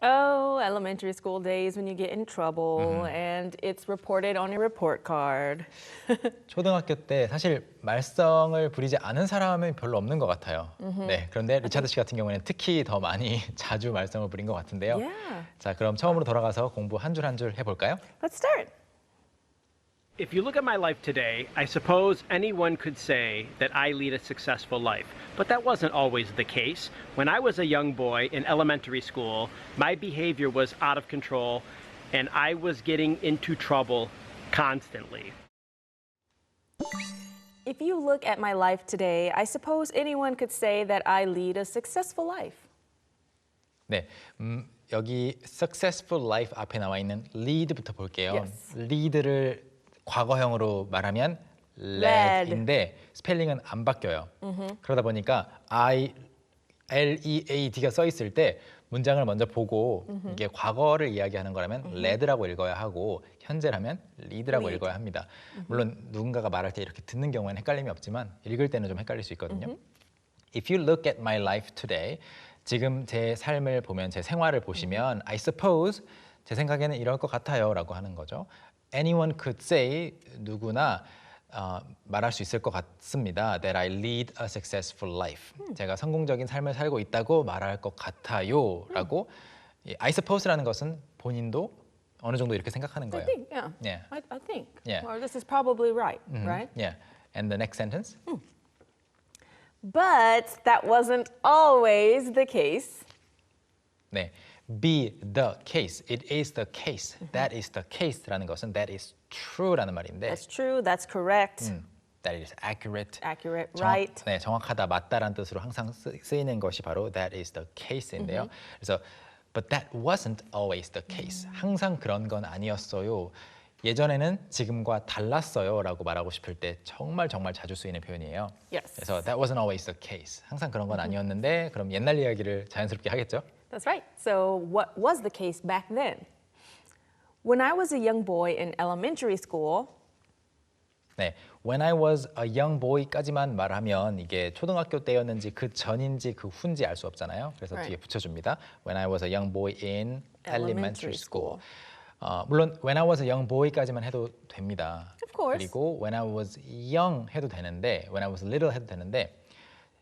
Oh, elementary school days when you get in trouble and it's reported on your report card. 초등학교 때 사실 말썽을 부리지 않은 사람은 별로 없는 것 같아요. 네, 그런데 리차드 씨 같은 경우에는 특히 더 많이 자주 말썽을 부린 것 같은데요. Yeah. 자, 그럼 처음으로 돌아가서 공부 한 줄 한 줄 해볼까요? Let's start. If you look at my life today, I suppose anyone could say that I lead a successful life. But that wasn't always the case. When I was a young boy in elementary school, my behavior was out of control and I was getting into trouble constantly. If you look at my life today, I suppose anyone could say that I lead a successful life. 네, 여기 successful life 앞에 나와 있는 lead부터 볼게요. Yes. lead를 과거형으로 말하면 led인데 스펠링은 안 바뀌어요. 그러다 보니까 L-E-A-D가 써 있을 때 문장을 먼저 보고 이게 과거를 이야기하는 거라면 led라고 읽어야 하고 현재라면 lead라고 읽어야 합니다. 물론 누군가가 말할 때 이렇게 듣는 경우에는 헷갈림이 없지만 읽을 때는 좀 헷갈릴 수 있거든요. If you look at my life today, 지금 제 삶을 보면 제 생활을 보시면 I suppose 제 생각에는 이럴 것 같아요 라고 하는 거죠. Anyone could say, 누구나 말할 수 있을 것 같습니다. That I lead a successful life. 제가 성공적인 삶을 살고 있다고 말할 것 같아요 라고 I suppose라는 것은 본인도 어느 정도 이렇게 생각하는 거예요. I think, yeah. Yeah. I think. Yeah. Or this is probably right, right? Yeah. And the next sentence? But that wasn't always the case. 네. Be the case. It is the case. That is the case라는 것은 that is true라는 말인데 That's true, that's correct, that is accurate. accurate, right. 네, 정확하다, 맞다라는 뜻으로 항상 쓰이는 것이 바로 that is the case인데요. 그래서 but that wasn't always the case. 항상 그런 건 아니었어요. 예전에는 지금과 달랐어요라고 말하고 싶을 때 정말 자주 쓰이는 표현이에요. Yes. 그래서 that wasn't always the case. 항상 그런 건 아니었는데 그럼 옛날 이야기를 자연스럽게 하겠죠? That's right. So what was the case back then? When I was a young boy in elementary school, 네, when I was a young boy까지만 말하면 이게 초등학교 때였는지 그 전인지 그 후인지 알 수 없잖아요. 그래서 Right. 뒤에 붙여줍니다. When I was a young boy in elementary Elementary school. 물론 when I was a young boy까지만 해도 됩니다. Of course. 그리고 when I was young 해도 되는데 when I was little 해도 되는데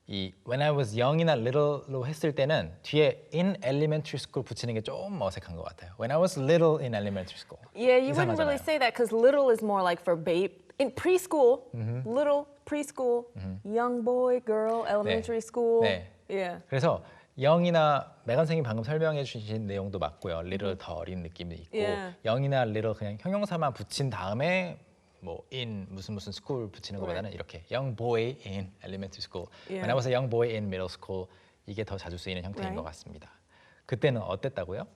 이 when I was young이나 little로 했을 때는 뒤에 in elementary school 붙이는 게 좀 어색한 것 같아요. When I was little in elementary school. yeah, you wouldn't really 이상하잖아요. say that because little is more like for babe. In preschool, little, preschool, young boy, girl, elementary school. 네. Yeah. 그래서 영이나 메간 선생님 방금 설명해 주신 내용도 맞고요. little 더 어린 느낌도 있고 Yeah. 영이나 little 그냥 형용사만 붙인 다음에 뭐 in 무슨 school 붙이는 것보다는 이렇게 young boy in elementary school. Yeah. When I was a young boy in middle school 이게 더 자주 쓰이는 형태인 것 같습니다. 그때는 어땠다고요?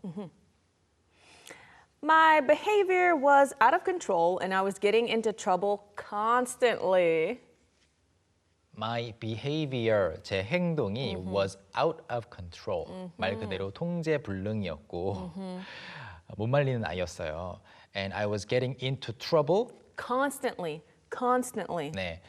My behavior was out of control and I was getting into trouble constantly. My behavior, 제 행동이 was out of control. 말 그대로 통제 불능이었고 못 말리는 아이였어요. And I was getting into trouble. Constantly. 네,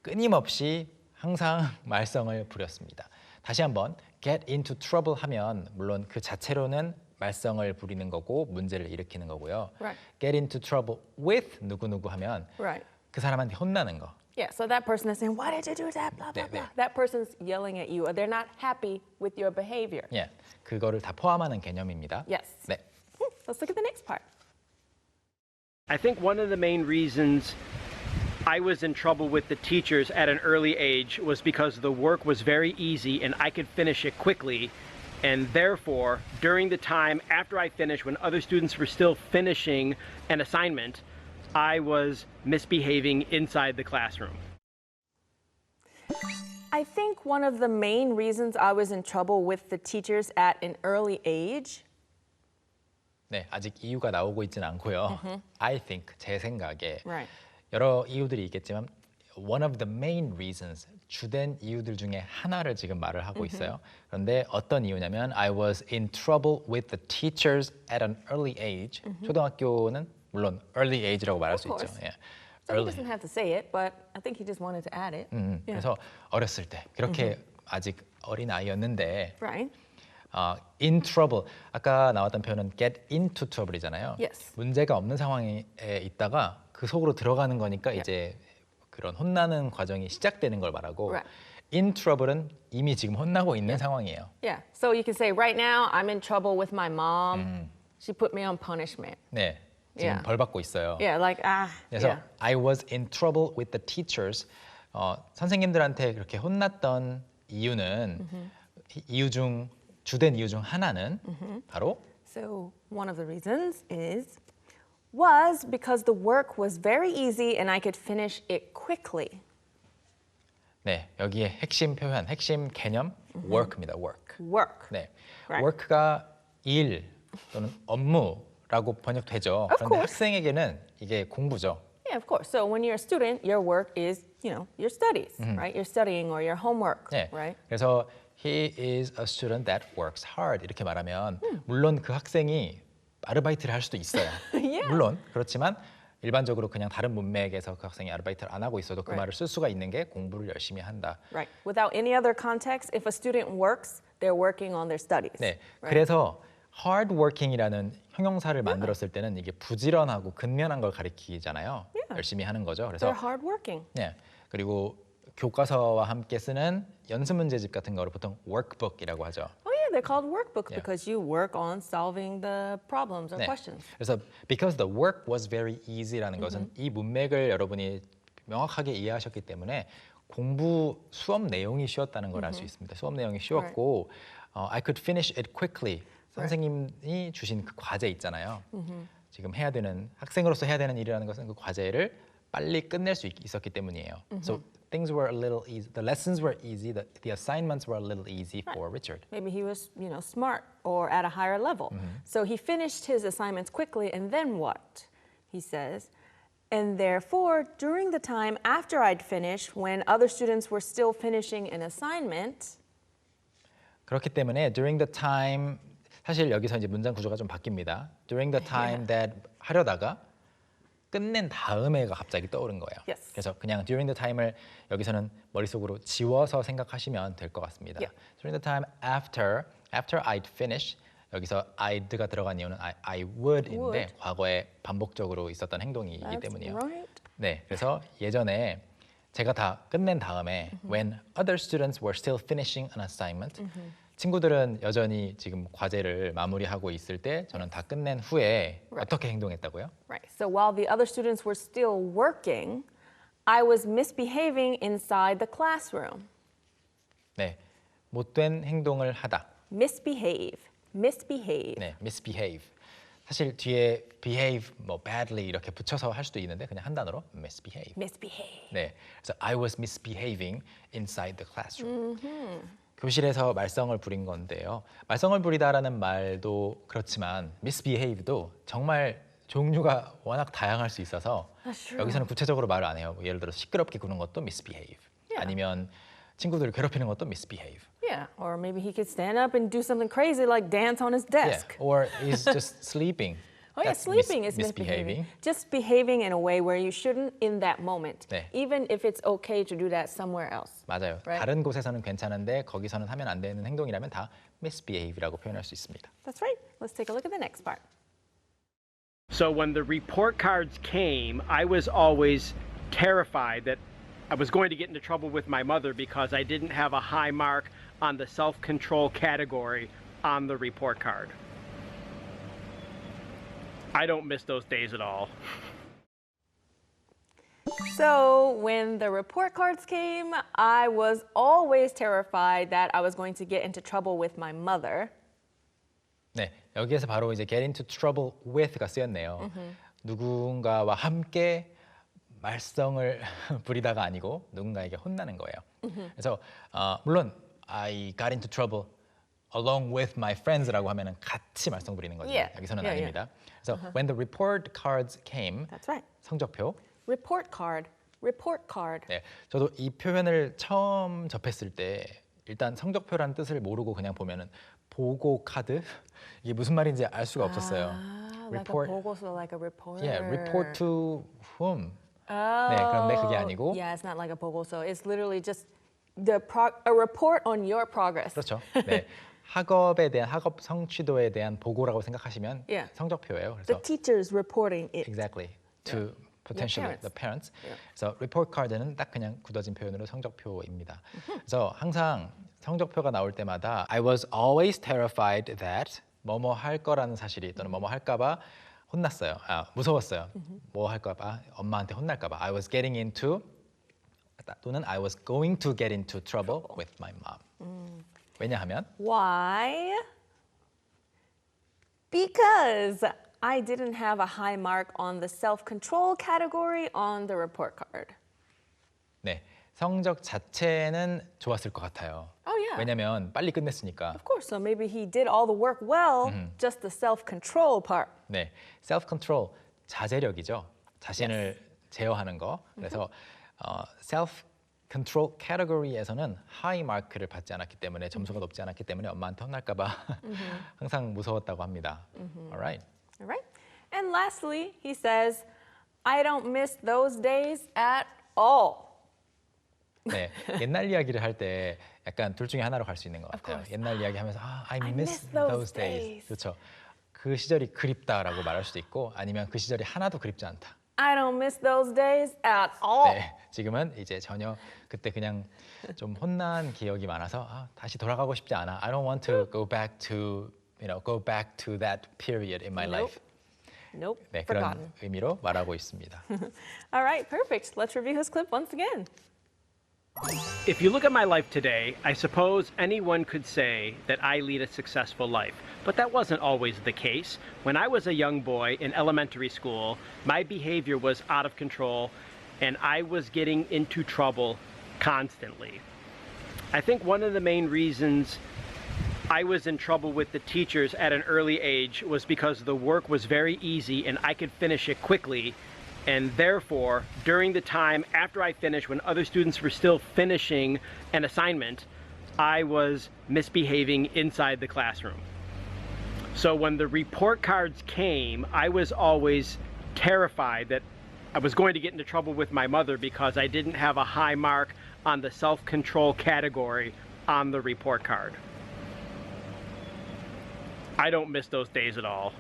끊임없이 항상 말썽을 부렸습니다. 다시 한번 get into trouble 하면 물론 그 자체로는 말썽을 부리는 거고 문제를 일으키는 거고요. Right. get into trouble with 누구누구 하면 Right. 그 사람한테 혼나는 거. Yeah, so that person is saying, why did you do that? Blah, blah, blah. That person's yelling at you or they're not happy with your behavior. 예, 그거를 다 포함하는 개념입니다. Yes. 네. Let's look at the next part. I think one of the main reasons I was in trouble with the teachers at an early age was because the work was very easy and I could finish it quickly. And therefore, during the time after I finished, when other students were still finishing an assignment, I was misbehaving inside the classroom. I think one of the main reasons I was in trouble with the teachers at an early age. 네, 아직 이유가 나오고 있지는 않고요. I think, 제 생각에 Right. 여러 이유들이 있겠지만 one of the main reasons, 주된 이유들 중에 하나를 지금 말을 하고 있어요. 그런데 어떤 이유냐면 I was in trouble with the teachers at an early age. 초등학교는 물론 early age라고 말할 수 있죠. course. 예. So he doesn't have to say it, but I think he just wanted to add it. Yeah. 그래서 어렸을 때 그렇게 아직 어린 아이였는데 Right. in trouble. 아까 나왔던 표현은 get into trouble이잖아요. Yes. 문제가 없는 상황에 있다가 그 속으로 들어가는 거니까 이제 그런 혼나는 과정이 시작되는 걸 말하고 Right. in trouble은 이미 지금 혼나고 있는 상황이에요. Yeah. So you can say, right now, I'm in trouble with my mom. She put me on punishment. 네, 지금 Yeah. 벌 받고 있어요. Yeah, like, 그래서 yeah. I was in trouble with the teachers. 선생님들한테 그렇게 혼났던 이유는 주된 이유 중 하나는 바로 So one of the reasons was because the work was very easy and I could finish it quickly. 네, 여기에 핵심 표현, 핵심 개념 work입니다. work. Work. 네, Right. work가 일 또는 업무라고 번역되죠. 그런데 course. 학생에게는 이게 공부죠. Yeah, of course. So when you're a student, your work is, your studies, right? You're studying or your homework, 네, right? 그래서 he is a student that works hard 이렇게 말하면 물론 그 학생이 아르바이트를 할 수도 있어요. Yeah. 물론 그렇지만 일반적으로 그냥 다른 문맥에서 그 학생이 아르바이트를 안 하고 있어도 그 Right. 말을 쓸 수가 있는 게 공부를 열심히 한다. Right. Without any other context, if a student works, they're working on their studies. 네, Right. 그래서 hard working이라는 형용사를 만들었을 때는 이게 부지런하고 근면한 걸 가리키잖아요. 열심히 하는 거죠. 그래서 They're hardworking. 네, 그리고 교과서와 함께 쓰는 연습 문제집 같은 거를 보통 workbook이라고 하죠. Oh yeah, they're called workbooks Yeah. because you work on solving the problems or 네. questions. 그래서 because the work was very easy라는 것은 이 문맥을 여러분이 명확하게 이해하셨기 때문에 수업 내용이 쉬웠다는 걸 알 수 있습니다. 수업 내용이 쉬웠고 I could finish it quickly. 선생님이 주신 그 과제 있잖아요. 지금 해야 되는 학생으로서 해야 되는 일이라는 것은 그 과제를 빨리 끝낼 수 있었기 때문이에요. So things were a little easy. The lessons were easy. The assignments were a little easy for Richard. Maybe he was, smart or at a higher level. So he finished his assignments quickly, and then what? He says, and therefore, during the time after I'd finished, when other students were still finishing an assignment, 그렇기 때문에 during the time 사실 여기서 이제 문장 구조가 좀 바뀝니다. During the time that 하려다가 끝낸 다음에가 갑자기 떠오른 거예요. Yes. 그래서 그냥 during the time을 여기서는 머릿속으로 지워서 생각하시면 될 것 같습니다. Yeah. During the time after I'd finish 여기서 I'd가 들어간 이유는 I would인데 과거에 반복적으로 있었던 행동이기 that's 때문이에요. right. 네, 그래서 예전에 제가 다 끝낸 다음에 when other students were still finishing an assignment 친구들은 여전히 지금 과제를 마무리하고 있을 때 저는 다 끝낸 후에 어떻게 행동했다고요? Right. So while the other students were still working, I was misbehaving inside the classroom. 네, 못된 행동을 하다. Misbehave. 네, misbehave. 사실 뒤에 behave, badly 이렇게 붙여서 할 수도 있는데 그냥 한 단어로 misbehave. Misbehave. 네, 그래서 I was misbehaving inside the classroom. 교실에서 말썽을 부린 건데요. 말썽을 부리다라는 말도 그렇지만 misbehave도 정말 종류가 워낙 다양할 수 있어서 That's true. 여기서는 구체적으로 말을 안 해요. 예를 들어 시끄럽게 구는 것도 misbehave. Yeah. 아니면 친구들을 괴롭히는 것도 misbehave. Yeah. Or maybe he could stand up and do something crazy like dance on his desk. Yeah. Or he's just sleeping. Oh yeah, That's sleeping is misbehaving. misbehaving. Just behaving in a way where you shouldn't in that moment. 네. Even if it's okay to do that somewhere else. 맞아요. Right. 다른 곳에서는 괜찮은데 거기서는 하면 안 되는 행동이라면 다 misbehave라고 표현할 수 있습니다. That's right. Let's take a look at the next part. So when the report cards came, I was always terrified that I was going to get into trouble with my mother because I didn't have a high mark on the self-control category on the report card. I don't miss those days at all. So when the report cards came, I was always terrified that I was going to get into trouble with my mother. 네, 여기에서 바로 이제 get into trouble with가 쓰였네요. 누군가와 함께 말썽을 부리다가 아니고 누군가에게 혼나는 거예요. 그래서 물론 I got into trouble along with my friends라고 하면은 같이 말썽 부리는 거죠. Yeah. 여기서는 Yeah, 아닙니다. 그래서 when the report cards came, That's right. 성적표. Report card. Report card. 네, 저도 이 표현을 처음 접했을 때 일단 성적표라는 뜻을 모르고 그냥 보면은 보고 카드 이게 무슨 말인지 알 수가 없었어요. Like a 보고서, like a reporter. Yeah, report to whom? Oh. 네, 그런데 그게 아니고 Yeah, it's not like a 보고서. It's literally just a report on your progress. 그렇죠. 네, 학업에 대한 학업 성취도에 대한 보고라고 생각하시면 Yeah. 성적표예요. The 그래서 teacher's reporting it. exactly to potentially parents. the parents. Yeah. 그래서 report card는 딱 그냥 굳어진 표현으로 성적표입니다. 그래서 항상 성적표가 나올 때마다 I was always terrified that 뭐뭐 할 거라는 사실이 또는 뭐뭐 할까봐 혼났어요. 무서웠어요. 뭐 할까봐 엄마한테 혼날까봐. I was getting into 또는 I was going to get into trouble with my mom. 왜냐하면 Why? Because I didn't have a high mark on the self-control category on the report card. 네, 성적 자체는 좋았을 것 같아요. Oh, yeah. 왜냐면 빨리 끝냈으니까. Of course, so maybe he did all the work well, just the self-control part. 네, self-control 자제력이죠. 자신을 제어하는 거. 그래서 self-control category에서는 high mark를 받지 않았기 때문에 점수가 높지 않았기 때문에 엄마한테 혼날까봐 항상 무서웠다고 합니다. Alright. All right. And lastly, he says, I don't miss those days at all. 네, 옛날 이야기를 할 때 약간 둘 중에 하나로 갈 수 있는 것 같아요. course. 옛날 이야기하면서 I I miss miss those those days. days. 그렇죠. 그 시절이 그립다라고 말할 수도 있고 아니면 그 시절이 하나도 그립지 않다. I don't miss those days at all. 네, 지금은 이제 전혀 그때 그냥 좀 혼난 기억이 많아서 다시 돌아가고 싶지 않아. I don't want to go back to, go back to that period in my Nope. life. Nope, 네, forgotten. 그런 의미로 말하고 있습니다. All right, perfect. Let's review his clip once again. If you look at my life today, I suppose anyone could say that I lead a successful life. But that wasn't always the case. When I was a young boy in elementary school, my behavior was out of control and I was getting into trouble constantly. I think one of the main reasons I was in trouble with the teachers at an early age was because the work was very easy and I could finish it quickly. And therefore, during the time after I finished, when other students were still finishing an assignment, I was misbehaving inside the classroom. So when the report cards came, I was always terrified that I was going to get into trouble with my mother because I didn't have a high mark on the self-control category on the report card. I don't miss those days at all.